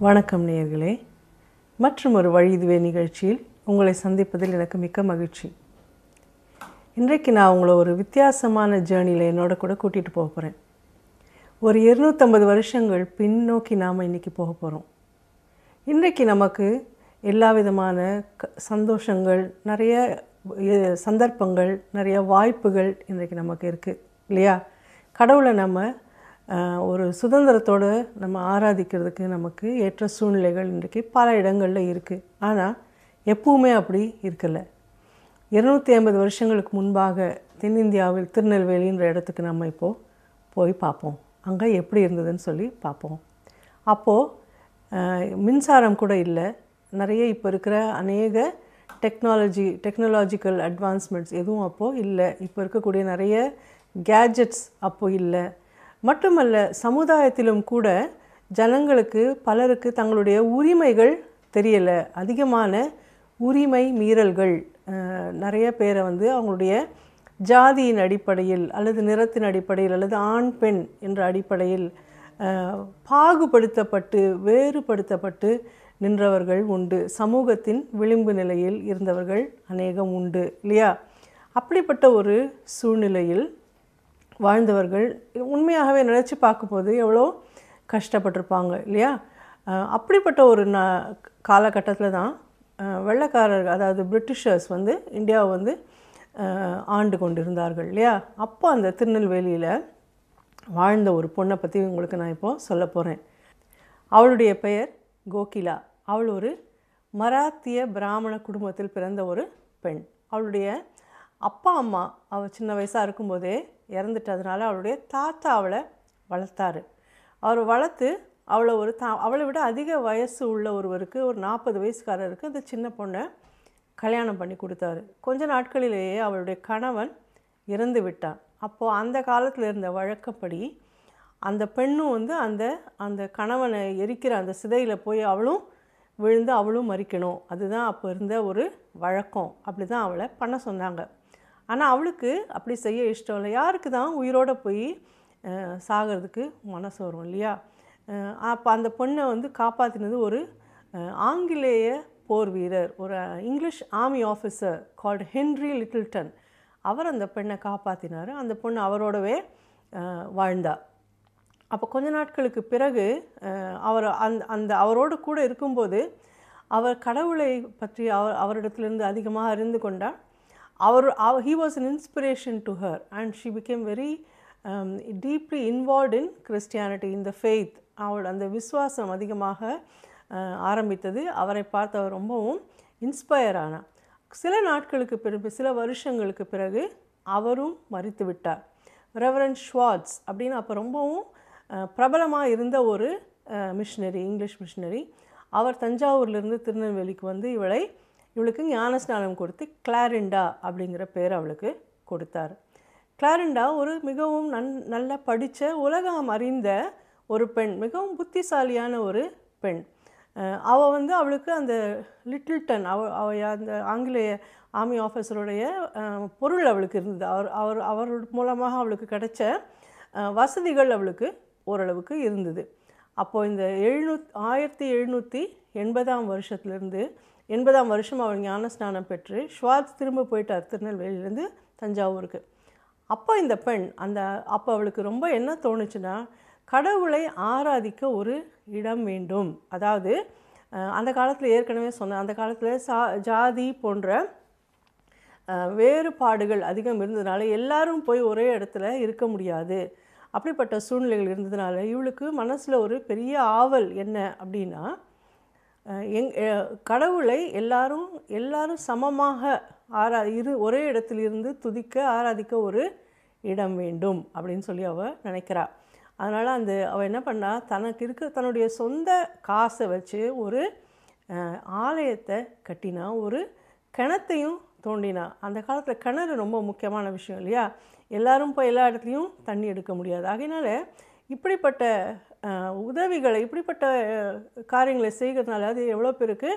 வணக்கம் நேயர்களே, மற்றும் ஒரு வழி இதுவே நிகழ்ச்சியில் உங்களை சந்திப்பதில் எனக்கு மிக்க மகிழ்ச்சி. இன்றைக்கு நான் உங்களை ஒரு வித்தியாசமான ஜேர்னியில் என்னோட கூட கூட்டிகிட்டு போக போகிறேன். ஒரு 250 வருஷங்கள் பின்னோக்கி நாம் இன்றைக்கி போக போகிறோம். இன்றைக்கு நமக்கு எல்லா விதமான சந்தோஷங்கள், நிறைய சந்தர்ப்பங்கள், நிறைய வாய்ப்புகள் இன்றைக்கு நமக்கு இருக்குது இல்லையா? கடவுளை நம்ம ஒரு சுதந்திரத்தோடு நம்ம ஆராதிக்கிறதுக்கு நமக்கு ஏற்ற சூழ்நிலைகள் இன்றைக்கி பல இடங்களில் இருக்குது. ஆனால் எப்பவுமே அப்படி இருக்கலை. 250 வருஷங்களுக்கு முன்பாக தென்னிந்தியாவில் திருநெல்வேலின்ற இடத்துக்கு நம்ம இப்போது போய் பார்ப்போம். அங்கே எப்படி இருந்ததுன்னு சொல்லி பார்ப்போம். அப்போது மின்சாரம் கூட இல்லை. நிறைய இப்போ இருக்கிற அநேக டெக்னாலஜிக்கல் அட்வான்ஸ்மெண்ட்ஸ் எதுவும் அப்போது இல்லை. இப்போ இருக்கக்கூடிய நிறைய கேஜெட்ஸ் அப்போது இல்லை. மட்டுமல்ல, சமுதாயத்திலும் கூட ஜனங்களுக்கு பலருக்கு தங்களுடைய உரிமைகள் தெரியலை. அதிகமான உரிமை மீறல்கள். நிறைய பேரை அவங்களுடைய ஜாதியின் அடிப்படையில் அல்லது நிறத்தின் அடிப்படையில் அல்லது ஆண் பெண் என்ற அடிப்படையில் பாகுபடுத்தப்பட்டு வேறுபடுத்தப்பட்டு நின்றவர்கள் உண்டு. சமூகத்தின் விளிம்பு நிலையில் இருந்தவர்கள் அநேகம் உண்டு இல்லையா? அப்படிப்பட்ட ஒரு சூழ்நிலையில் வாழ்ந்தவர்கள் உண்மையாகவே நினச்சி பார்க்கும்போது எவ்வளோ கஷ்டப்பட்டிருப்பாங்க இல்லையா? அப்படிப்பட்ட ஒரு காலகட்டத்தில் தான் வெள்ளைக்காரர்கள், அதாவது பிரிட்டிஷர்ஸ் இந்தியாவை ஆண்டு கொண்டிருந்தார்கள் இல்லையா? அப்போ அந்த திருநெல்வேலியில் வாழ்ந்த ஒரு பொண்ணை பற்றி உங்களுக்கு நான் இப்போது சொல்ல போகிறேன். அவளுடைய பெயர் கோகிலா. அவள் ஒரு மராத்திய பிராமண குடும்பத்தில் பிறந்த ஒரு பெண். அவளுடைய அப்பா அம்மா அவள் சின்ன வயசாக இருக்கும்போதே இறந்துட்டதுனால அவளுடைய தாத்தா அவளை வளர்த்தாரு. அவர் வளர்த்து அவளை அவளை விட அதிக வயசு உள்ள ஒருவருக்கு, ஒரு 40 வயசுக்காரருக்கு அந்த சின்ன பொண்ணை கல்யாணம் பண்ணி கொடுத்தாரு. கொஞ்ச நாட்களிலேயே அவளுடைய கணவன் இறந்து விட்டான். அப்போது அந்த காலத்தில் இருந்த வழக்கப்படி அந்த பெண்ணும் அந்த அந்த கணவனை எரிக்கிற அந்த சிதையில் போய் அவளும் விழுந்து அவளும் மறிக்கணும். அதுதான் அப்போ இருந்த ஒரு வழக்கம். அப்படி தான் அவளை பண்ண சொன்னாங்க. ஆனால் அவளுக்கு அப்படி செய்ய இஷ்டம் இல்லை. யாருக்கு தான் உயிரோடு போய் சாகிறதுக்கு மனசு வரும் இல்லையா? அப்போ அந்த பொண்ணை காப்பாற்றினது ஒரு ஆங்கிலேய போர் வீரர், ஒரு English army officer called Henry Littleton. அவர் அந்த பெண்ணை காப்பாற்றினார். அந்த பொண்ணு அவரோடவே வாழ்ந்தா. அப்போ கொஞ்ச நாட்களுக்கு பிறகு அவர் அவரோடு கூட இருக்கும்போது அவர் கடவுளை பற்றி அவரிடத்துலேருந்து அதிகமாக அறிந்து கொண்டார். he was an inspiration to her and she became very deeply involved in Christianity, in the faith. அவள் அந்த விசுவாசம் அதிகமாக ஆரம்பித்தது. அவரை பார்த்து அவர் ரொம்பவும் இன்ஸ்பயர் ஆனார். சில நாட்களுக்கு பிறகு, சில வருஷங்களுக்கு பிறகு அவரும் மரித்து விட்டார். ரெவரண்ட் ஷ்வார்ட்ஸ் அப்படின்னு அப்போ ரொம்பவும் பிரபலமாக இருந்த ஒரு மிஷினரி, இங்கிலீஷ் மிஷினரி. அவர் தஞ்சாவூர்லேருந்து திருநெல்வேலிக்கு இவளுக்கு ஞானஸ்நானம் கொடுத்து கிளாரிண்டா அப்படிங்கிற பேர் அவளுக்கு கொடுத்தார். கிளாரிண்டா ஒரு மிகவும் நல்லா படித்த, உலகம் அறிந்த ஒரு பெண், மிகவும் புத்திசாலியான ஒரு பெண். அவளுக்கு அந்த லிட்டில்டன் அந்த ஆங்கிலேய ஆர்மி ஆஃபீஸருடைய பொருள் அவளுக்கு இருந்தது. அவர் மூலமாக அவளுக்கு கிடைச்ச வசதிகள் அவளுக்கு ஓரளவுக்கு இருந்தது. அப்போது இந்த 1780 வருஷத்துலேருந்து 80 வருஷம் அவள் ஞானஸ்நானம் பெற்று ஷ்வார்ட்ஸ் திரும்ப போயிட்டார் திருநெல்வேலியிலேருந்து தஞ்சாவூருக்கு. அப்போ இந்த பெண் அப்போ அவளுக்கு ரொம்ப என்ன தோணுச்சுன்னா, கடவுளை ஆராதிக்க ஒரு இடம் வேண்டும். அதாவது அந்த காலத்தில் ஏற்கனவே சொன்னேன், அந்த காலத்தில் ஜாதி போன்ற வேறுபாடுகள் அதிகம் இருந்ததுனால எல்லாரும் போய் ஒரே இடத்துல இருக்க முடியாது. அப்படிப்பட்ட சூழ்நிலைகள் இருந்ததுனால இவளுக்கு மனசில் ஒரு பெரிய ஆவல் என்ன அப்படின்னா, கடவுளை எல்லாரும் சமமாக ஒரே இடத்தில் இருந்து துதிக்க ஆராதிக்க ஒரு இடம் வேண்டும் அப்படின்னு சொல்லி அவள் நினைக்கிறா. அதனால் அவள் என்ன பண்ணா, தன்னுடைய சொந்த காசை வச்சு ஒரு ஆலயத்தை கட்டினா, ஒரு கிணத்தையும் தோண்டினா. அந்த காலத்தில் கிணறு ரொம்ப முக்கியமான விஷயம் இல்லையா? எல்லாரும் போய் எல்லா இடத்துலையும் தண்ணி எடுக்க முடியாது. ஆகையினால இப்படிப்பட்ட உதவிகளை, இப்படிப்பட்ட காரியங்களை செய்கிறதுனால அது எவ்வளோ பேருக்கு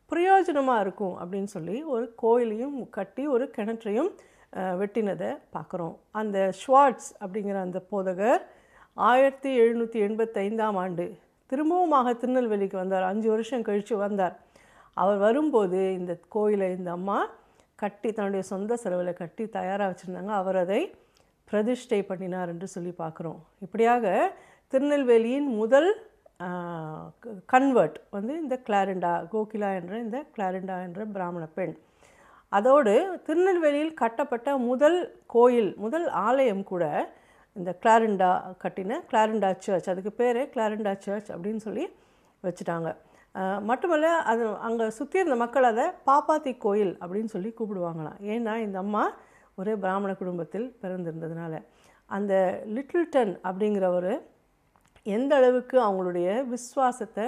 பிரயோஜனமாக இருக்கும் அப்படின்னு சொல்லி ஒரு கோயிலையும் கட்டி ஒரு கிணற்றையும் வெட்டினதை பார்க்குறோம். அந்த ஷ்வார்ட்ஸ் அப்படிங்கிற அந்த போதகர் 1785 ஆண்டு திரும்பவுமாக திருநெல்வேலிக்கு வந்தார். 5 வருஷம் கழித்து வந்தார். அவர் வரும்போது இந்த கோயிலை இந்த அம்மா கட்டி தன்னுடைய சொந்த செலவில் கட்டி தயாராக வச்சுருந்தாங்க. அவர் அதை பிரதிஷ்டை பண்ணினார் என்று சொல்லி பார்க்குறோம். இப்படியாக திருநெல்வேலியின் முதல் கன்வெர்ட் வந்து இந்த கிளாரிண்டா, கோகிலா என்ற இந்த கிளாரிண்டா என்ற பிராமண பெண். அதோடு திருநெல்வேலியில் கட்டப்பட்ட முதல் கோயில், முதல் ஆலயம் கூட இந்த கிளாரிண்டா கட்டின கிளாரிண்டா சர்ச், அதுக்கு பேரே கிளாரிண்டா சர்ச் அப்படின்னு சொல்லி வச்சுட்டாங்க. மட்டுமல்ல, அது அங்கே சுற்றி இருந்த மக்கள் அதை பாப்பாத்தி கோயில் அப்படின்னு சொல்லி கூப்பிடுவாங்களாம். ஏன்னா இந்த அம்மா ஒரே பிராமண குடும்பத்தில் பிறந்திருந்ததுனால. அந்த லிட்டில்டன் அப்படிங்கிறவர் எந்த அளவுக்கு அவங்களுடைய விசுவாசத்தை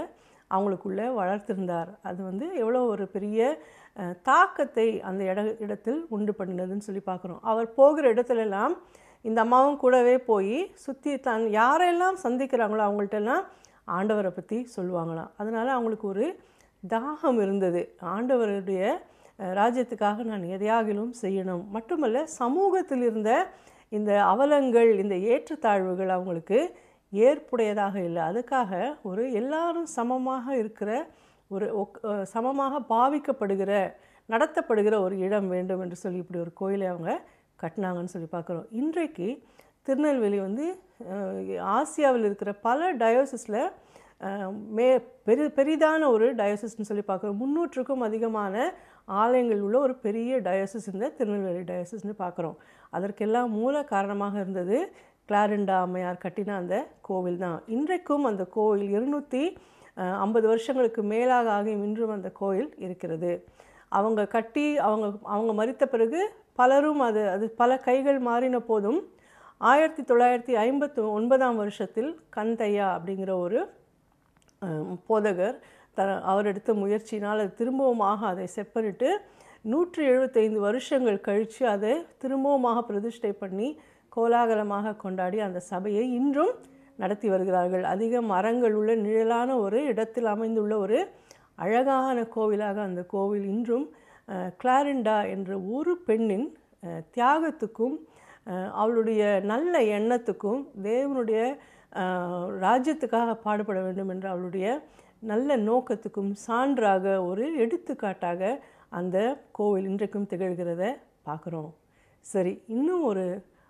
அவங்களுக்குள்ளே வளர்த்திருந்தார், அது வந்து எவ்வளோ ஒரு பெரிய தாக்கத்தை அந்த இடத்தில் உண்டு பண்ணினதுன்னு சொல்லி பார்க்குறோம். அவர் போகிற இடத்துலலாம் இந்த அம்மாவும் கூடவே போய் சுற்றி தான் யாரெல்லாம் சந்திக்கிறாங்களோ அவங்கள்ட்டெல்லாம் ஆண்டவரை பற்றி சொல்லுவாங்களாம். அதனால் அவங்களுக்கு ஒரு தாகம் இருந்தது. ஆண்டவருடைய ராஜ்யத்துக்காக நான் எதையாகிலும் செய்யணும். மட்டுமல்ல, சமூகத்தில் இருந்த இந்த அவலங்கள், இந்த ஏற்றத்தாழ்வுகள் அவங்களுக்கு ஏற்புடையதாக இல்லை. அதுக்காக ஒரு எல்லாரும் சமமாக இருக்கிற ஒரு சமமாக பாவிக்கப்படுகிற நடத்தப்படுகிற ஒரு இடம் வேண்டும் என்று சொல்லி இப்படி ஒரு கோயிலை அவங்க கட்டினாங்கன்னு சொல்லி பார்க்குறோம். இன்றைக்கு திருநெல்வேலி வந்து ஆசியாவில் இருக்கிற பல டயோசிஸில் பெரிதான ஒரு டயோசிஸ்ன்னு சொல்லி பார்க்குறோம். 300க்கும் அதிகமான ஆலயங்கள் உள்ள ஒரு பெரிய டயோசிஸ் இந்த திருநெல்வேலி டயோசிஸ்ன்னு பார்க்குறோம். அதற்கெல்லாம் மூல காரணமாக இருந்தது கிளாரிண்டா அம்மையார் கட்டின அந்த கோவில் தான். இன்றைக்கும் அந்த கோவில் 250 வருஷங்களுக்கு மேலாக ஆகியும் இன்றும் அந்த கோயில் இருக்கிறது. அவங்க கட்டி அவங்க மரித்த பிறகு பலரும் அது பல கைகள் மாறின போதும் 1959ஆம் வருஷத்தில் கந்தையா அப்படிங்கிற ஒரு போதகர் அவர் எடுத்த முயற்சினால் அது திரும்பவுமாக அதை செப்பனிட்டு 175 வருஷங்கள் கழித்து அதை திரும்பவுமாக பிரதிஷ்டை பண்ணி கோலாகலமாக கொண்டாடி அந்த சபையை இன்றும் நடத்தி வருகிறார்கள். அதிக மரங்கள் உள்ள நிழலான ஒரு இடத்தில் அமைந்துள்ள ஒரு அழகான கோவிலாக அந்த கோவில் இன்றும் கிளாரிண்டா என்ற ஒரு பெண்ணின் தியாகத்துக்கும் அவளுடைய நல்ல எண்ணத்துக்கும் தேவனுடைய ராஜ்யத்துக்காக பாடுபட வேண்டும் என்ற அவளுடைய நல்ல நோக்கத்துக்கும் சான்றாக ஒரு எடுத்துக்காட்டாக அந்த கோவில் இன்றைக்கும் திகழ்கிறத பார்க்குறோம். சரி, இன்னும் ஒரு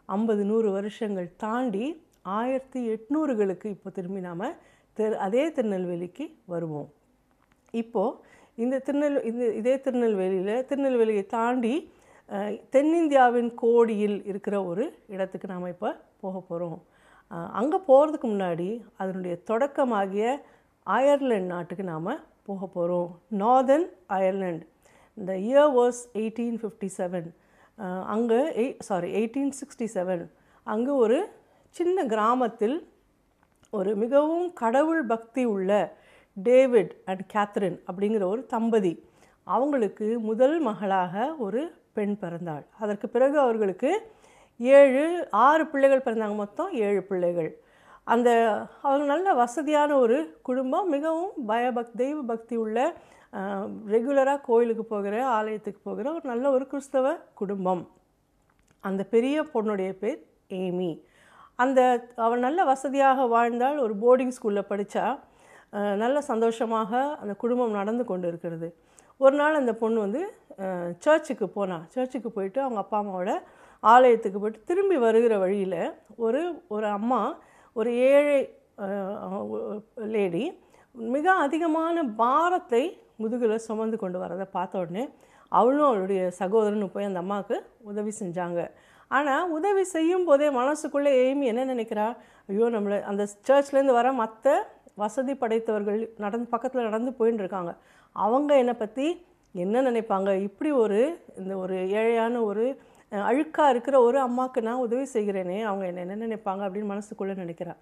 50-100 வருஷங்கள் தாண்டி 1800களுக்கு இப்போ திரும்பி நாம் அதே திருநெல்வேலிக்கு வருவோம். இப்போது இதே திருநெல்வேலியை தாண்டி தென்னிந்தியாவின் கோடியில் இருக்கிற ஒரு இடத்துக்கு நாம் இப்போ போக போகிறோம். அங்கே போகிறதுக்கு முன்னாடி அதனுடைய தொடக்கமாகிய அயர்லாந்து நாட்டுக்கு நாம் போக போகிறோம். Northern Ireland. இந்த இயர் வாஸ் 1857. அங்கே 1867. அங்கே ஒரு சின்ன கிராமத்தில் ஒரு மிகவும் கடவுள் பக்தி உள்ள டேவிட் அண்ட் கேத்ரின் அப்படிங்கிற ஒரு தம்பதி, அவங்களுக்கு முதல் மகளாக ஒரு பெண் பிறந்தாள். அதற்கு பிறகு அவர்களுக்கு 6 பிள்ளைகள் பிறந்தாங்க. மொத்தம் 7 பிள்ளைகள். அவங்க நல்ல வசதியான ஒரு குடும்பம், மிகவும் தெய்வ பக்தி உள்ள ரெகுலராக கோயிலுக்கு போகிற ஆலயத்துக்கு போகிற ஒரு நல்ல ஒரு கிறிஸ்தவ குடும்பம். அந்த பெரிய பொண்ணுடைய பேர் ஏமி. அவள் நல்ல வசதியாக வாழ்ந்தால், ஒரு போர்டிங் ஸ்கூலில் படித்தா, நல்ல சந்தோஷமாக அந்த குடும்பம் நடந்து கொண்டு இருக்கிறது. ஒரு நாள் அந்த பொண்ணு வந்து சர்ச்சுக்கு போயிட்டு அவங்க அப்பா அம்மாவோட ஆலயத்துக்கு போயிட்டு திரும்பி வருகிற வழியில் ஒரு அம்மா, ஒரு ஏழை லேடி மிக அதிகமான பாரத்தை முதுகில் சுமந்து கொண்டு வரதை பார்த்த உடனே அவளும் அவளுடைய சகோதரனும் போய் அந்த அம்மாவுக்கு உதவி செஞ்சாங்க. ஆனால் உதவி செய்யும் போதே மனசுக்குள்ளே ஏமி என்ன நினைக்கிறா, ஐயோ நம்மளை அந்த சர்ச்லேருந்து வர மற்ற வசதி படைத்தவர்கள் பக்கத்தில் நடந்து போயின்னு இருக்காங்க, அவங்க என்னை பற்றி என்ன நினைப்பாங்க, இப்படி இந்த ஒரு ஏழையான ஒரு அழுக்காக இருக்கிற ஒரு அம்மாவுக்கு நான் உதவி செய்கிறேனே, அவங்க என்ன நினைப்பாங்க அப்படின்னு மனசுக்குள்ளே நினைக்கிறாள்.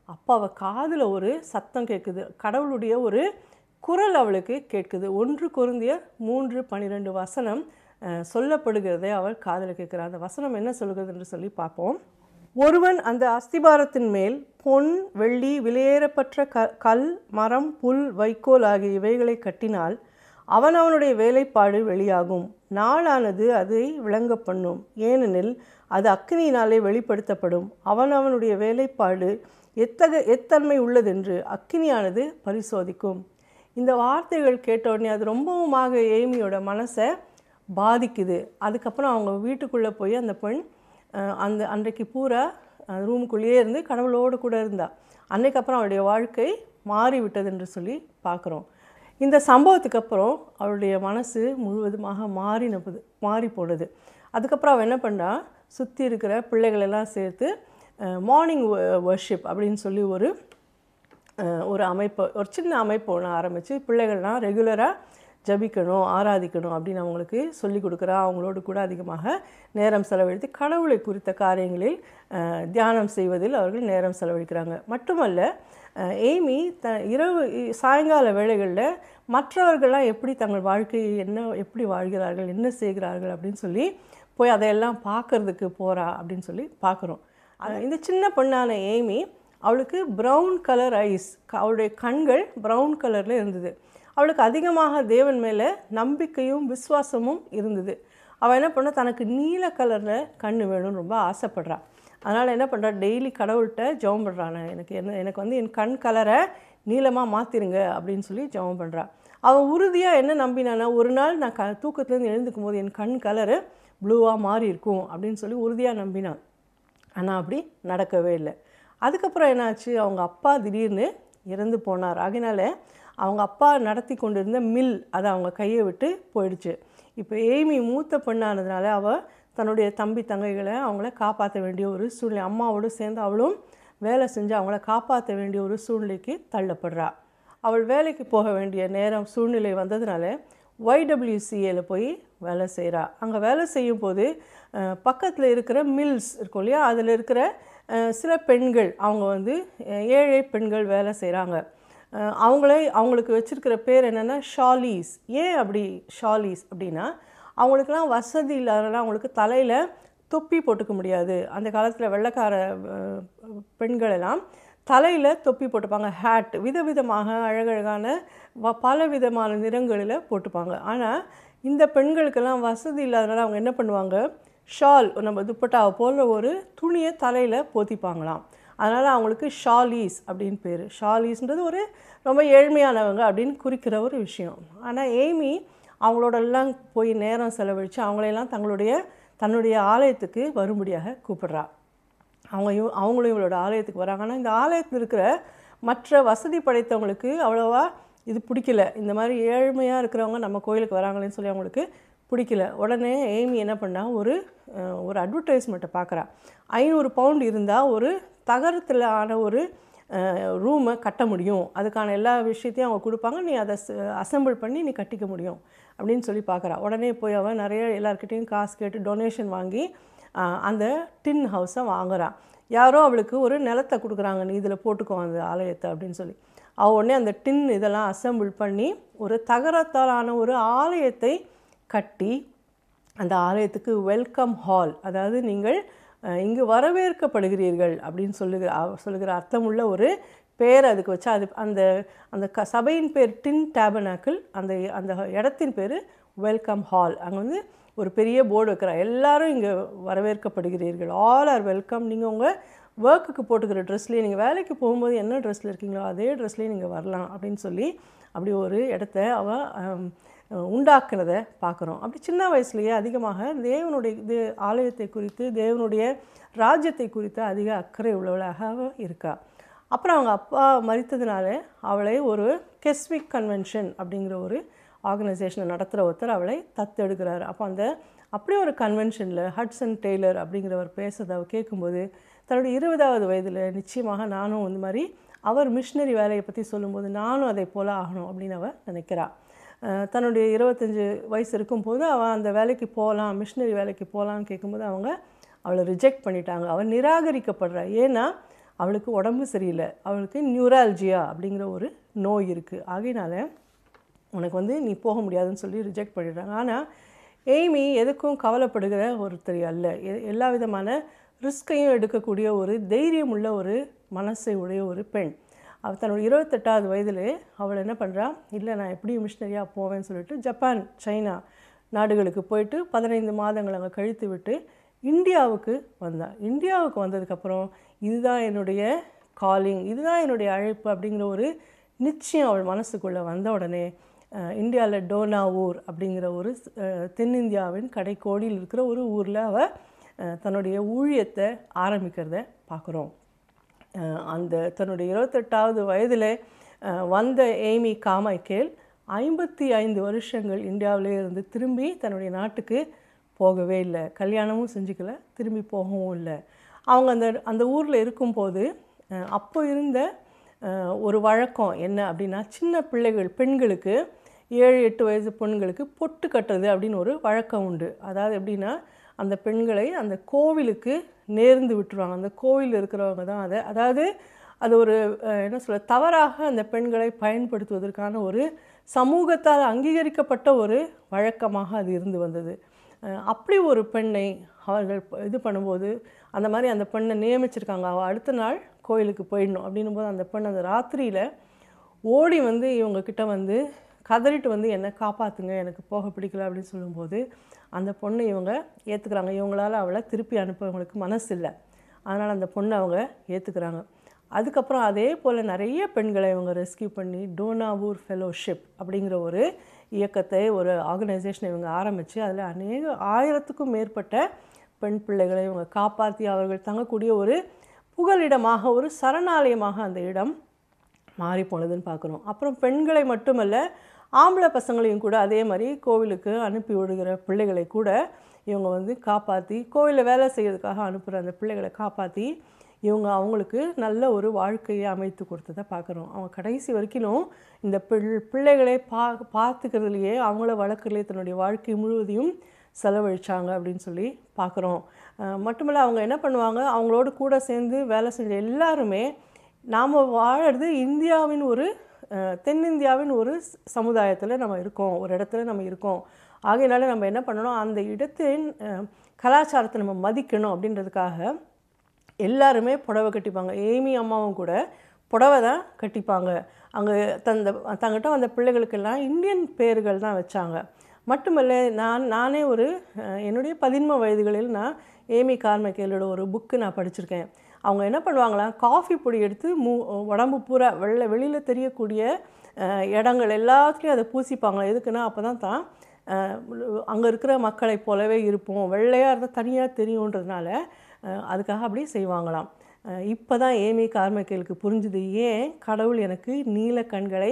அப்போ அவள் காதில் ஒரு சத்தம் கேட்குது, கடவுளுடைய ஒரு குரல் அவளுக்கு கேட்குது. 1 கொரிந்தியர் 3:12 வசனம் சொல்லப்படுகிறதை அவள் காதில் கேட்குறாள். அந்த வசனம் என்ன சொல்கிறது என்று சொல்லி பார்ப்போம். ஒருவன் அந்த அஸ்திபாரத்தின் மேல் பொன், வெள்ளி, விலையேறப்பட்ட கல், மரம், புல், வைக்கோல் ஆகிய இவைகளை கட்டினால் அவனுடைய வேலைப்பாடு வெளியாகும். நாளானது அதை விளங்க பண்ணும். ஏனெனில் அது அக்கினியினாலே வெளிப்படுத்தப்படும். அவனுடைய வேலைப்பாடு எத்தன்மை உள்ளதென்று அக்கினியானது பரிசோதிக்கும். இந்த வார்த்தைகள் கேட்ட உடனே அது ரொம்பவுமாக ஏமியோட மனசை பாதிக்குது. அதுக்கப்புறம் அவங்க வீட்டுக்குள்ளே போய் அந்த பெண் அன்றைக்கு பூரா ரூமுக்குள்ளேயே இருந்து கடவுளோடு கூட இருந்தா. அன்றைக்கப்புறம் அவளுடைய வாழ்க்கை மாறிவிட்டது என்று சொல்லி பார்க்குறோம். இந்த சம்பவத்துக்கு அப்புறம் அவளுடைய மனசு முழுவதுமாக மாறி போனது. அதுக்கப்புறம் அவள் என்ன பண்ணா, சுற்றி இருக்கிற பிள்ளைகளெல்லாம் சேர்த்து மார்னிங் வர்ஷிப் அப்படின்னு சொல்லி ஒரு அமைப்பு, ஒரு சின்ன அமைப்பு ஒன்று ஆரம்பித்து பிள்ளைகள்லாம் ரெகுலராக ஜபிக்கணும், ஆராதிக்கணும் அப்படின்னு அவங்களுக்கு சொல்லிக் கொடுக்குறா. அவங்களோடு கூட அதிகமாக நேரம் செலவழித்து கடவுளை குறித்த காரியங்களில் தியானம் செய்வதில் அவர்கள் நேரம் செலவழிக்கிறாங்க. மட்டுமல்ல, ஏமி இரவு சாயங்கால வேளைகளில் மற்றவர்கள்லாம் எப்படி தங்கள் வாழ்க்கையை எப்படி வாழ்கிறார்கள், என்ன செய்கிறார்கள் அப்படின்னு சொல்லி போய் அதையெல்லாம் பார்க்கறதுக்கு போகிறா அப்படின்னு சொல்லி பார்க்குறோம். இந்த சின்ன பொண்ணான ஏமி, அவளுக்கு ப்ரௌன் கலர் ஐஸ், அவளுடைய கண்கள் ப்ரௌன் கலரில் இருந்தது. அவளுக்கு அதிகமாக தேவன் மேலே நம்பிக்கையும் விசுவாசமும் இருந்தது. அவள் என்ன பண்ணா, தனக்கு நீல கலரில் கண் வேணும்னு ரொம்ப ஆசைப்படுறாள். அதனால் என்ன பண்ணுறா, டெய்லி கடவுள்கிட்ட ஜெபம் பண்ணுறான், எனக்கு வந்து என் கண் கலரை நீளமாக மாற்றிருங்க அப்படின்னு சொல்லி ஜெபம் பண்ணுறாள். அவன் உறுதியாக என்ன நம்பினானா, ஒரு நாள் நான் தூக்கத்துலேருந்து எழுந்துக்கும் போது என் கண் கலரு ப்ளூவாக மாறி இருக்கும் அப்படின்னு சொல்லி உறுதியாக நம்பினான். ஆனால் அப்படி நடக்கவே இல்லை. அதுக்கப்புறம் என்னாச்சு, அவங்க அப்பா திடீர்னு இறந்து போனார். ஆகினால அவங்க அப்பா நடத்தி கொண்டிருந்த மில் அதை அவங்க கையை விட்டு போயிடுச்சு. இப்போ ஏமி மூத்த பெண்ணானதுனால அவள் தன்னுடைய தம்பி தங்கைகளை அவங்கள காப்பாற்ற வேண்டிய ஒரு சூழ்நிலை, அம்மாவோடு சேர்ந்து அவளும் வேலை செஞ்சு அவங்கள காப்பாற்ற வேண்டிய ஒரு சூழ்நிலைக்கு தள்ளப்படுறா. அவள் வேலைக்கு போக வேண்டிய சூழ்நிலை வந்ததுனால YWCAல போய் வேலை செய்கிறா. அங்கே வேலை செய்யும் போது பக்கத்தில் இருக்கிற மில்ஸ் இருக்கும் இல்லையா, அதில் இருக்கிற சில பெண்கள், அவங்க வந்து ஏழை பெண்கள் வேலை செய்கிறாங்க. அவங்களுக்கு வச்சுருக்கிற பேர் என்னென்னா ஷாலீஸ். ஏன் அப்படி ஷாலீஸ் அப்படின்னா, அவங்களுக்கெல்லாம் வசதி இல்லாதனால அவங்களுக்கு தலையில் தொப்பி போட்டுக்க முடியாது. அந்த காலத்தில் வெள்ளைக்கார பெண்களெல்லாம் தலையில் தொப்பி போட்டுப்பாங்க, ஹேட், விதவிதமாக அழகழகான பல விதமான நிறங்களில் போட்டுப்பாங்க. ஆனால் இந்த பெண்களுக்கெல்லாம் வசதி இல்லாதனால அவங்க என்ன பண்ணுவாங்க, ஷால், நம்ம துப்பட்டாவை போல் ஒரு துணியை தலையில் போத்திப்பாங்களாம். அதனால் அவங்களுக்கு ஷாலீஸ் அப்படின்னு பேர். ஷாலீஸ்ன்றது ஒரு ரொம்ப ஏழ்மையானவங்க அப்படின்னு குறிக்கிற ஒரு விஷயம். ஆனால் ஏமி அவங்களோடெல்லாம் போய் நேரம் செலவழித்து அவங்களையெல்லாம் தன்னுடைய ஆலயத்துக்கு வரும்படியாக கூப்பிடுறா. அவங்களும் இவளோட ஆலயத்துக்கு வராங்க. ஆனால் இந்த ஆலயத்தில் இருக்கிற மற்ற வசதி படைத்தவங்களுக்கு அவ்வளோவா இது பிடிக்கல. இந்த மாதிரி ஏழ்மையாக இருக்கிறவங்க நம்ம கோயிலுக்கு வராங்களேன்னு சொல்லி அவங்களுக்கு பிடிக்கல. உடனே ஏமி என்ன பண்ணா, ஒரு அட்வர்டைஸ்மெண்ட்டை பார்க்குறா. 500 பவுண்ட் இருந்தால் ஒரு தகரத்தில் ஆன ஒரு ரூமை கட்ட முடியும், அதுக்கான எல்லா விஷயத்தையும் அவங்க கொடுப்பாங்க, நீ அதை அசம்பிள் பண்ணி நீ கட்டிக்க முடியும் அப்படின்னு சொல்லி பார்க்குறா. உடனே போய் அவன் நிறைய எல்லாருக்கிட்டையும் காசு கேட்டு டொனேஷன் வாங்கி அந்த டின் ஹவுஸை வாங்குறான். யாரோ அவளுக்கு ஒரு நிலத்தை கொடுக்குறாங்க, நீ இதில் போட்டுக்கோ அந்த ஆலயத்தை அப்படின்னு சொல்லி. அவள் உடனே அந்த டின் இதெல்லாம் அசம்பிள் பண்ணி ஒரு தகரத்தாலான ஒரு ஆலயத்தை கட்டி அந்த ஆலயத்துக்கு வெல்கம் ஹால், அதாவது நீங்கள் இங்கு வரவேற்கப்படுகிறீர்கள் அப்படின்னு சொல்லுகிற அர்த்தமுள்ள ஒரு பேர் அதுக்கு வச்சா. அந்த சபையின் பேர் டின் டேபர்னாக்கிள், அந்த இடத்தின் பேர் வெல்கம் ஹால். அங்கே வந்து ஒரு பெரிய போர்டு வைக்கிறா, எல்லாரும் இங்கே வரவேற்கப்படுகிறீர்கள், ஆல் ஆர் வெல்கம். நீங்கள் உங்கள் ஒர்க்குக்கு போட்டுக்கிற ட்ரெஸ்லேயே, நீங்கள் வேலைக்கு போகும்போது என்ன ட்ரெஸ்ஸில் இருக்கீங்களோ அதே ட்ரெஸ்லேயே நீங்கள் வரலாம் அப்படின்னு சொல்லி அப்படி ஒரு இடத்த அவள் உண்டாக்குனதை பார்க்குறோம். அப்படி சின்ன வயசுலேயே அதிகமாக தேவனுடைய ஆலயத்தை குறித்து, தேவனுடைய ராஜ்யத்தை குறித்து அதிக அக்கறை உள்ளவளாக அவள் இருக்கா. அப்புறம் அவங்க அப்பா மரித்ததுனால அவளை ஒரு கெஸ்விக் கன்வென்ஷன் அப்படிங்கிற ஒரு ஆர்கனைசேஷனை நடத்துகிற ஒருத்தர் அவளை தத்தெடுக்கிறார். அப்போ அப்படி ஒரு கன்வென்ஷனில் ஹட்சன் டெய்லர் அப்படிங்கிறவர் பேசுறதை அவள் கேட்கும்போது, தன்னுடைய 20வது வயதில் நிச்சயமாக நானும் இந்த மாதிரி அவர் மிஷினரி வேலையை பற்றி சொல்லும்போது நானும் அதை போல் ஆகணும் அப்படின்னு அவள் நினைக்கிறாள். தன்னுடைய 25 வயசு இருக்கும்போது அவள் அந்த வேலைக்கு போகலாம், மிஷினரி வேலைக்கு போகலான்னு கேட்கும்போது அவளை ரிஜெக்ட் பண்ணிட்டாங்க. அவள் நிராகரிக்கப்படுறா. ஏன்னா அவளுக்கு உடம்பு சரியில்லை, அவளுக்கு நியூரால்ஜியா அப்படிங்கிற ஒரு நோய் இருக்குது. ஆகையினால உனக்கு வந்து நீ போக முடியாதுன்னு சொல்லி ரிஜெக்ட் பண்ணிடுறாங்க. ஆனால் ஏமி எதுக்கும் கவலைப்படுகிற ஒருத்தர் அல்ல. எல்லா விதமான ரிஸ்கையும் எடுக்கக்கூடிய ஒரு தைரியம் உள்ள ஒரு மனசை உடைய ஒரு பெண். அவள் தன்னோட 28வது வயதில் அவள் என்ன பண்ணுறா, இல்லை நான் எப்படியும் மிஷினரியாக போவேன்னு சொல்லிட்டு ஜப்பான், சைனா நாடுகளுக்கு போயிட்டு 15 மாதங்கள் அங்கே கழித்து விட்டு இந்தியாவுக்கு வந்தாள். இந்தியாவுக்கு வந்ததுக்கப்புறம் இதுதான் என்னுடைய காலிங், இதுதான் என்னுடைய அழைப்பு அப்படிங்கிற ஒரு நிச்சயம் அவள் மனசுக்குள்ளே வந்த உடனே இந்தியாவில் டோனாவூர் அப்படிங்கிற ஒரு தென்னிந்தியாவின் கடைக்கோடியில் இருக்கிற ஒரு ஊரில் அவள் தன்னுடைய ஊழியத்தை ஆரம்பிக்கிறத பார்க்குறோம். அந்த தன்னுடைய 28வது வயதில் வந்த ஏமி கார்மைக்கேல் 55 வருஷங்கள் இந்தியாவிலே இருந்து திரும்பி தன்னுடைய நாட்டுக்கு போகவே இல்லை. கல்யாணமும் செஞ்சுக்கல, திரும்பி போகவும் இல்லை. அவங்க அந்த ஊரில் இருக்கும்போது அப்போ இருந்த ஒரு வழக்கம் என்ன அப்படின்னா, சின்ன பிள்ளைகள் பெண்களுக்கு 7-8 வயசு பெண்களுக்கு பொட்டு கட்டுறது அப்படின்னு ஒரு வழக்கம் உண்டு. அதாவது எப்படின்னா, அந்த பெண்களை அந்த கோவிலுக்கு நேர்ந்து விட்டுருவாங்க. அந்த கோவில் இருக்கிறவங்க தான் அதாவது அது ஒரு என்ன சொல்ல, தவறாக அந்த பெண்களை பயன்படுத்துவதற்கான ஒரு சமூகத்தால் அங்கீகரிக்கப்பட்ட ஒரு வழக்கமாக அது இருந்து வந்தது. அப்படி ஒரு பெண்ணை அவர்கள் இது பண்ணும்போது அந்த மாதிரி அந்த பெண்ணை நியமிச்சிருக்காங்க. அவள் அடுத்த நாள் கோயிலுக்கு போயிடணும் அப்படின்னும் போது அந்த பெண் அந்த ராத்திரியில் ஓடி வந்து இவங்கக்கிட்ட வந்து கதறிட்டு வந்து என்னை காப்பாற்றுங்க, எனக்கு போக பிடிக்கல அப்படின்னு சொல்லும்போது அந்த பொண்ணை இவங்க ஏற்றுக்கிறாங்க. இவங்களால் அவளை திருப்பி அனுப்பவங்களுக்கு மனசு இல்லை, அதனால் அந்த பொண்ணை அவங்க ஏற்றுக்கிறாங்க. அதுக்கப்புறம் அதே போல் நிறைய பெண்களை இவங்க ரெஸ்கியூ பண்ணி டோனாவூர் ஃபெலோஷிப் அப்படிங்கிற ஒரு இயக்கத்தை, ஒரு ஆர்கனைசேஷனை இவங்க ஆரம்பித்து அதில் 1000க்கும் மேற்பட்ட பெண் பிள்ளைகளை இவங்க காப்பாற்றி அவர்கள் தங்கக்கூடிய ஒரு புகலிடமாக, ஒரு சரணாலயமாக அந்த இடம் மாறி போனதுன்னு பார்க்குறோம். அப்புறம் பெண்களை மட்டுமல்ல, ஆம்பளை பசங்களையும் கூட அதே மாதிரி கோவிலுக்கு அனுப்பி விடுகிற பிள்ளைகளை கூட இவங்க வந்து காப்பாற்றி, கோவிலில் வேலை செய்கிறதுக்காக அனுப்புகிற அந்த பிள்ளைகளை காப்பாற்றி இவங்க அவங்களுக்கு நல்ல ஒரு வாழ்க்கையை அமைத்து கொடுத்ததை பார்க்குறோம். அவங்க கடைசி வரைக்கும் இந்த பிள்ளைகளை பார்த்துக்கிறதுலையே, அவங்கள வளர்க்குறதுலையே தன்னுடைய வாழ்க்கை முழுவதையும் செலவழித்தாங்க அப்படின்னு சொல்லி பார்க்குறோம். மட்டுமல்ல, அவங்க என்ன பண்ணுவாங்க, அவங்களோட கூட சேர்ந்து வேலை செஞ்ச எல்லாருமே நாம் வாழறது இந்தியாவின் ஒரு தென்னிந்தியாவின் ஒரு சமுதாயத்தில் நம்ம இருக்கோம், ஒரு இடத்துல நம்ம இருக்கோம். ஆகையினால நம்ம என்ன பண்ணணும், அந்த இடத்தின் கலாச்சாரத்தை நம்ம மதிக்கணும் அப்படின்றதுக்காக எல்லாருமே புடவை கட்டிப்பாங்க. ஏமி அம்மாவும் கூட புடவை தான் கட்டிப்பாங்க. அங்கே தங்கிட்ட வந்த பிள்ளைகளுக்கெல்லாம் இந்தியன் பேர்கள் தான் வச்சாங்க. மட்டுமல்ல, நானே ஒரு என்னுடைய 13 வயதுகளில் நான் ஏமி கார்மைக்கேலோட ஒரு புக்கு நான் படிச்சிருக்கேன். அவங்க என்ன பண்ணுவாங்களாம், காஃபி பொடி எடுத்து உடம்பு பூரா வெளியில் தெரியக்கூடிய இடங்கள் எல்லாத்துலேயும் அதை பூசிப்பாங்க. எதுக்குன்னா அப்போ தான் அங்கே இருக்கிற மக்களை போலவே இருப்போம், வெள்ளையாக இருந்தால் தனியாக தெரியுன்றதுனால அதுக்காக அப்படி செய்வாங்களாம். இப்போ தான் ஏமி கார்மைக்கேலுக்கு புரிஞ்சுது, ஏன் கடவுள் எனக்கு நீல கண்களை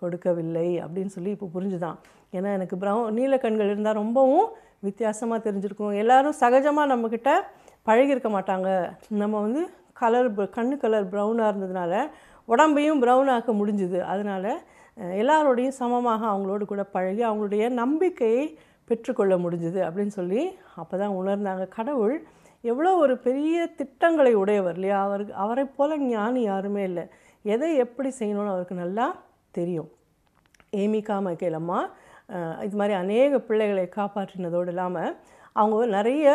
கொடுக்கவில்லை அப்படின்னு சொல்லி இப்போ புரிஞ்சுதான். ஏன்னா எனக்கு நீல கண்கள் இருந்தால் ரொம்பவும் வித்தியாசமாக தெரிஞ்சிருக்கும். எல்லோரும் சகஜமாக நம்மக்கிட்ட பழகிருக்க மாட்டாங்க. நம்ம வந்து கண்ணு கலர் ப்ரௌனாக இருந்ததுனால உடம்பையும் ப்ரௌன் ஆக்க முடிஞ்சுது. அதனால் எல்லாரோடையும் சமமாக அவங்களோடு கூட பழகி அவங்களுடைய நம்பிக்கையை பெற்றுக்கொள்ள முடிஞ்சுது அப்படின்னு சொல்லி அப்போ தான் உணர்ந்தாங்க. கடவுள் எவ்வளோ ஒரு பெரிய திட்டங்களை உடையவர் இல்லையா. அவரை போல் ஞானி யாருமே இல்லை. எதை எப்படி செய்யணும்னு அவருக்கு நல்லா தெரியும். ஏமி கார்மைக்கேல் அம்மா இது மாதிரி அநேக பிள்ளைகளை காப்பாற்றினதோடு இல்லாமல் அவங்க நிறைய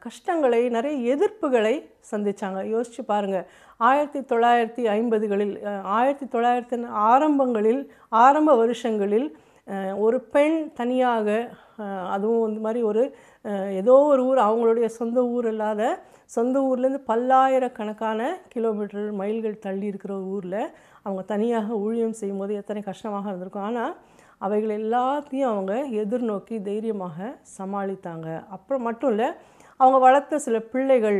கஷ்டங்களை, நிறைய எதிர்ப்புகளை சந்தித்தாங்க. யோசித்து பாருங்கள், 1950களில் 1900 ஆரம்ப வருஷங்களில் ஒரு பெண் தனியாக, அதுவும் இந்த மாதிரி ஒரு ஏதோ ஒரு ஊர், அவங்களுடைய சொந்த ஊர் இல்லாத, சொந்த ஊர்லேருந்து பல்லாயிரக்கணக்கான கிலோமீட்டர் மைல்கள் தள்ளி இருக்கிற ஒரு ஊரில் அவங்க தனியாக ஊழியம் செய்யும்போது எத்தனை கஷ்டமாக இருந்திருக்கும். ஆனால் அவைகள் எல்லாத்தையும் அவங்க எதிர்நோக்கி தைரியமாக சமாளித்தாங்க. அப்புறம் மட்டும் இல்லை, அவங்க வளர்த்த சில பிள்ளைகள்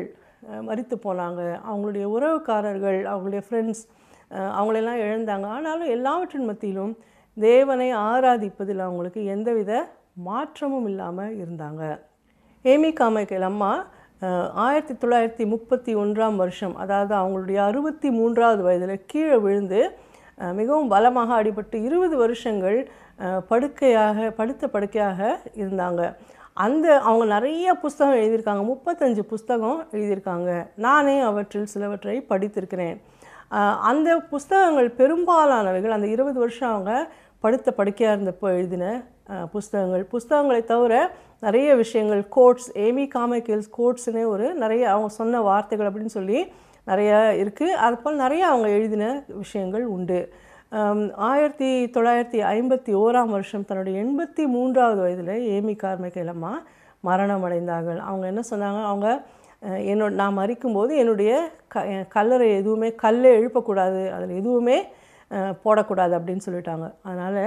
மரித்து போனாங்க, அவங்களுடைய உறவுக்காரர்கள், அவங்களுடைய ஃப்ரெண்ட்ஸ் அவங்களெல்லாம் இழந்தாங்க. ஆனாலும் எல்லாவற்றின் மத்தியிலும் தேவனை ஆராதிப்பதில் அவங்களுக்கு எந்தவித மாற்றமும் இல்லாமல் இருந்தாங்க. ஏமி கார்மைக்கேல் அம்மா 1931ஆம் வருஷம், அதாவது அவங்களுடைய 63வது வயதில் கீழே விழுந்து மிகவும் பலமாக அடிபட்டு 20 வருஷங்கள் படுத்த படுக்கையாக இருந்தாங்க. அவங்க நிறைய புஸ்தகம் எழுதியிருக்காங்க, 35 புஸ்தகம் எழுதியிருக்காங்க. நானே அவற்றில் சிலவற்றை படித்திருக்கிறேன். அந்த புஸ்தகங்கள் பெரும்பாலானவைகள் அந்த 20 வருஷம் அவங்க படுத்த படுக்கையாக இருந்தப்போ எழுதின புஸ்தகங்களை தவிர நிறைய விஷயங்கள், கோட்ஸ், ஏமி கார்மைக்கேல்ஸ் கோட்ஸ்னே ஒரு நிறைய அவங்க சொன்ன வார்த்தைகள் அப்படின்னு சொல்லி நிறைய இருக்குது. அதுபோல் நிறைய அவங்க எழுதின விஷயங்கள் உண்டு. 1951ஆம் வருஷம் தன்னுடைய 83வது வயதில் ஏமி கார்மைக்கேல் அம்மா மரணம் அடைந்தார்கள். அவங்க என்ன சொன்னாங்க, அவங்க நான் மரிக்கும்போது என்னுடைய கல்லறை எதுவுமே கல்லை எழுப்பக்கூடாது, அதில் எதுவுமே போடக்கூடாது அப்படின்னு சொல்லிட்டாங்க. அதனால்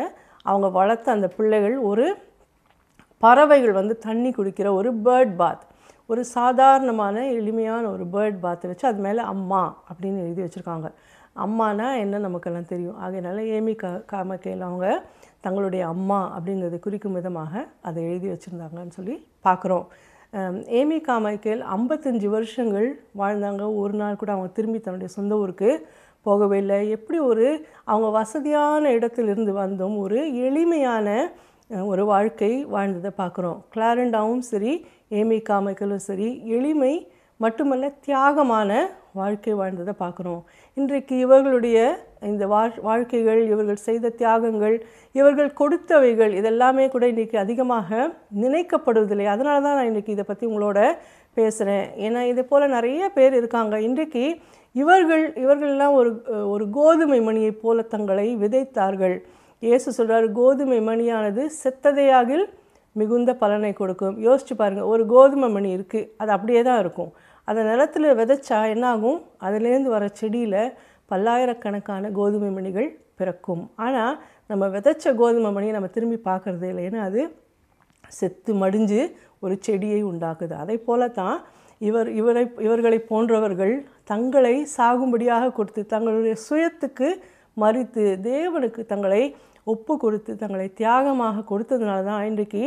அவங்க வளர்த்த அந்த பிள்ளைகள் ஒரு பறவைகள் வந்து தண்ணி குடிக்கிற ஒரு பேர்ட் பாத், ஒரு சாதாரணமான எளிமையான ஒரு பேர்ட் பாத்தை வச்சு அது மேலே அம்மா அப்படின்னு எழுதி வச்சுருக்காங்க. அம்மானா என்ன நமக்கெல்லாம் தெரியும். ஆகையினால ஏமி காமைக்கேல் அவங்க தங்களுடைய அம்மா அப்படிங்கிறது குறிக்கும் விதமாக அதை எழுதி வச்சுருந்தாங்கன்னு சொல்லி பார்க்குறோம். ஏமி காமைக்கேல் 55 வருஷங்கள் வாழ்ந்தாங்க. ஒரு நாள் கூட அவங்க திரும்பி தன்னுடைய சொந்த ஊருக்கு போகவே இல்லை. எப்படி அவங்க வசதியான இடத்திலிருந்து வந்தும் ஒரு எளிமையான ஒரு வாழ்க்கை வாழ்ந்ததை பார்க்குறோம். கிளாரண்டாவும் சரி, ஏமி காமைக்கேலும் சரி, எளிமை மட்டுமல்ல தியாகமான வாழ்க்கை வாழ்ந்ததை பார்க்குறோம். இன்றைக்கு இவர்களுடைய இந்த வாழ்க்கைகள், இவர்கள் செய்த தியாகங்கள், இவர்கள் கொடுத்தவைகள் இதெல்லாமே கூட இன்றைக்கி அதிகமாக நினைக்கப்படுவதில்லை. அதனால தான் நான் இன்றைக்கி இதை பற்றி உங்களோட பேசுகிறேன். ஏன்னா இதே போல் நிறைய பேர் இருக்காங்க. இன்றைக்கு இவர்கள்லாம் ஒரு கோதுமை மணியை போல தங்களை விதைத்தார்கள். இயேசு சொல்கிறார், கோதுமை மணியானது செத்ததையாகில் மிகுந்த பலனை கொடுக்கும். யோசிச்சு பாருங்கள், ஒரு கோதுமை மணி இருக்குது, அது அப்படியே தான் இருக்கும். அதை நிலத்தில் விதைச்சா என்னாகும்? அதுலேருந்து வர செடியில் பல்லாயிரக்கணக்கான கோதுமை மணிகள் பிறக்கும். ஆனால் நம்ம விதைச்ச கோதுமை மணியை நம்ம திரும்பி பார்க்குறதே இல்லை. ஏன்னா அது செத்து மடிஞ்சு ஒரு செடியை உண்டாக்குது. அதை போல தான் இவர்களை போன்றவர்கள் தங்களை சாகும்படியாக கொடுத்து, தங்களுடைய சுயத்துக்கு மறித்து, தேவனுக்கு தங்களை ஒப்பு கொடுத்து, தங்களை தியாகமாக கொடுத்ததுனால தான் இன்றைக்கு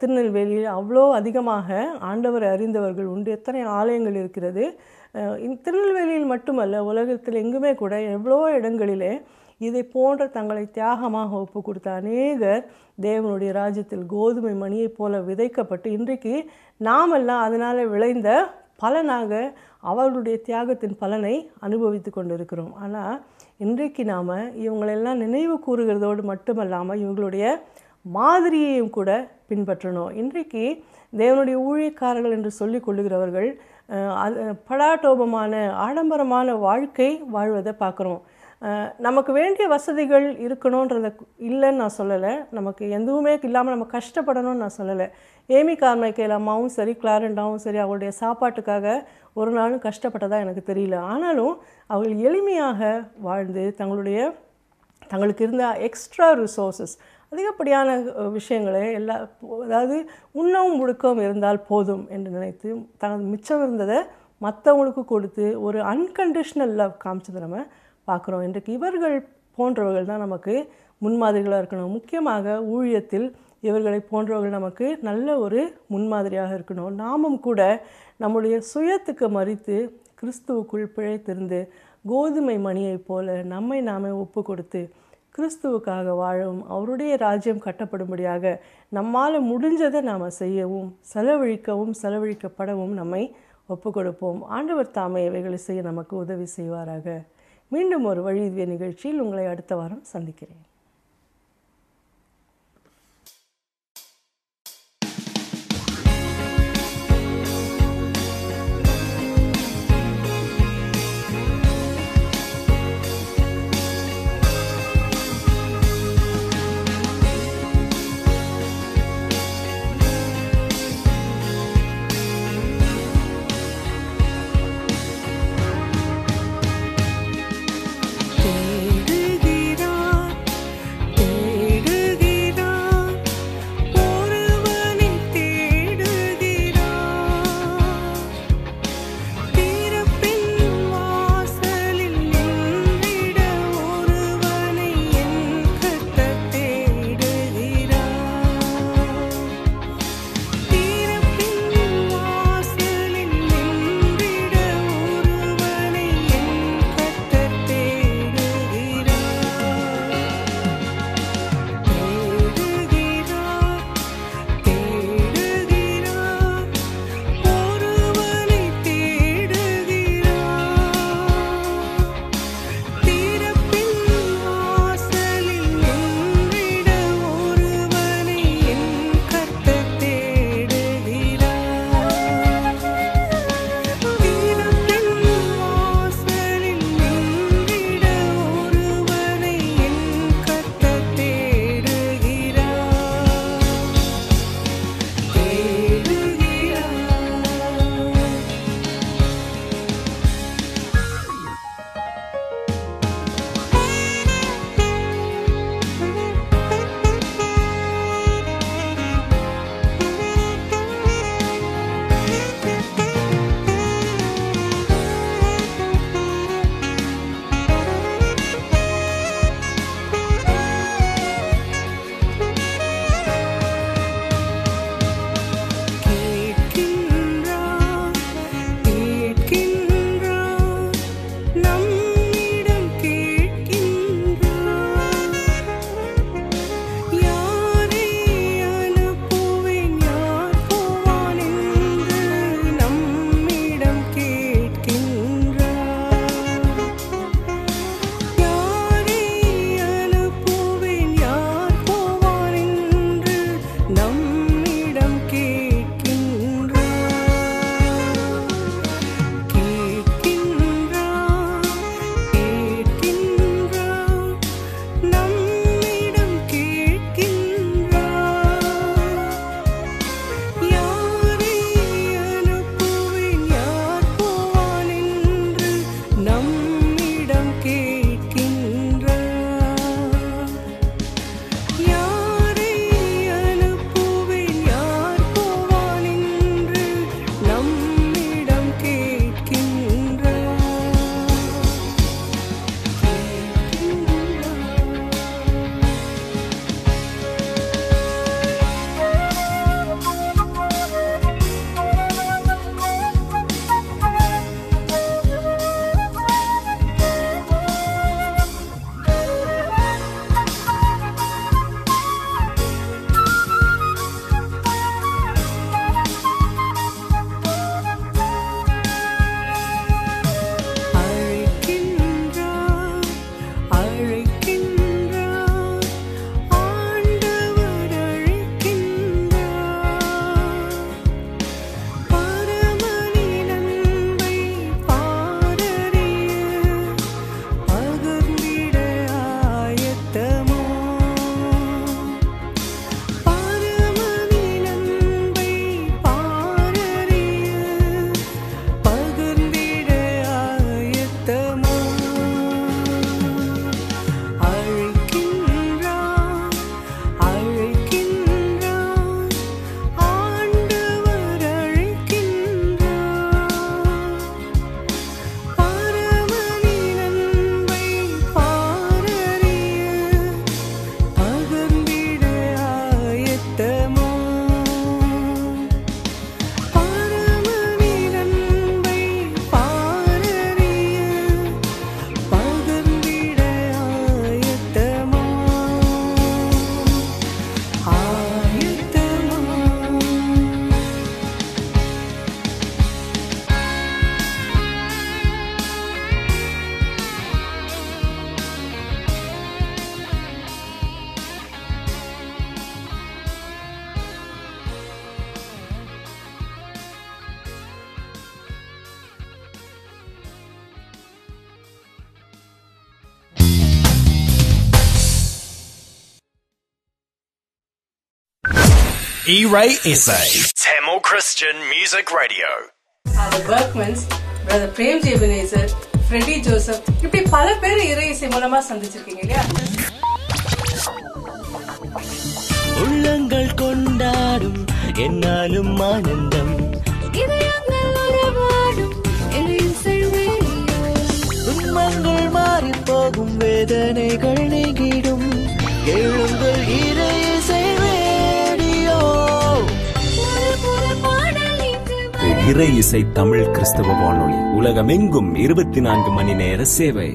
திருநெல்வேலியில் அவ்வளோ அதிகமாக ஆண்டவரை அறிந்தவர்கள் உண்டு. எத்தனை ஆலயங்கள் இருக்கிறது. திருநெல்வேலியில் மட்டுமல்ல, உலகத்தில் எங்குமே கூட எவ்வளோ இடங்களிலே இதை போன்ற தங்களை தியாகமாக ஒப்பு கொடுத்த அநேகர் தேவனுடைய ராஜ்யத்தில் கோதுமை மணியை போல விதைக்கப்பட்டு இன்றைக்கு நாமெல்லாம் அதனால் விளைந்த பலனாக அவர்களுடைய தியாகத்தின் பலனை அனுபவித்து கொண்டிருக்கிறோம். ஆனால் இன்றைக்கு நாம் இவங்களெல்லாம் நினைவு கூறுகிறதோடு மட்டுமல்லாமல் இவங்களுடைய மாதிரியையும் கூட பின்பற்றணும். இன்றைக்கு தேவனுடைய ஊழியக்காரர்கள் என்று சொல்லி கொள்ளுகிறவர்கள் படாடோபமான ஆடம்பரமான வாழ்க்கை வாழ்வதை பார்க்குறோம். நமக்கு வேண்டிய வசதிகள் இருக்கணுன்றத இல்லைன்னு நான் சொல்லலை, நமக்கு எதுவுமே இல்லாமல் நம்ம கஷ்டப்படணும்னு நான் சொல்லலை. ஏமி காமைக்கேல் அம்மாவும் சரி, கிளாரண்டாவும் சரி, அவங்களுடைய சாப்பாட்டுக்காக ஒரு நாளும் கஷ்டப்பட்டதாக எனக்கு தெரியல. ஆனாலும் அவர்கள் எளிமையாக வாழ்ந்து தங்களுக்கு இருந்த எக்ஸ்ட்ரா ரிசோர்ஸஸ், அதிகப்படியான விஷயங்களை அதாவது உண்ணவும் முழுக்கவும் இருந்தால் போதும் என்று நினைத்து மிச்சம் இருந்ததை மற்றவங்களுக்கு கொடுத்து ஒரு அன்கண்டிஷ்னல் லவ் காமிச்சதை நம்ம பார்க்குறோம். இன்றைக்கு இவர்கள் போன்றவர்கள் தான் நமக்கு முன்மாதிரிகளாக இருக்கணும். முக்கியமாக ஊழியத்தில் இவர்களை போன்றவர்கள் நமக்கு நல்ல ஒரு முன்மாதிரியாக இருக்கணும். நாமும் கூட நம்முடைய சுயத்துக்கு மறித்து கிறிஸ்துவுக்குள் பிழைத்திருந்து கோதுமை மணியைப் போல நம்மை நாமே ஒப்பு கொடுத்து கிறிஸ்துவுக்காக வாழவும், அவருடைய ராஜ்யம் கட்டப்படும்படியாக நம்மால் முடிஞ்சதை நாம் செய்யவும், செலவழிக்கப்படவும் நம்மை ஒப்பு கொடுப்போம். ஆண்டவர் தாமே இவைகளை செய்ய நமக்கு உதவி செய்வாராக. மீண்டும் ஒரு வழிவிய நிகழ்ச்சியில் உங்களை அடுத்த வாரம் சந்திக்கிறேன். E-Ray SA, Tamil Christian Music Radio. The Berkmans, Brother Prem Ebenezer, Freddie Joseph, இப்படி பல பேர் இறை இசை மூலமா சந்திச்சிருக்கீங்க இல்லையா? உள்ளங்கள் கொண்டாடும் என்னாலும் ஆனந்தம், துன்பங்கள் மாறி போகும், வேதனைகள் நீங்கிடும், எழுங்கள் இறை இசை ரேடியோ. இறை இசை தமிழ் கிறிஸ்தவ வானொலி, உலகமெங்கும் 24 மணி நேர சேவை.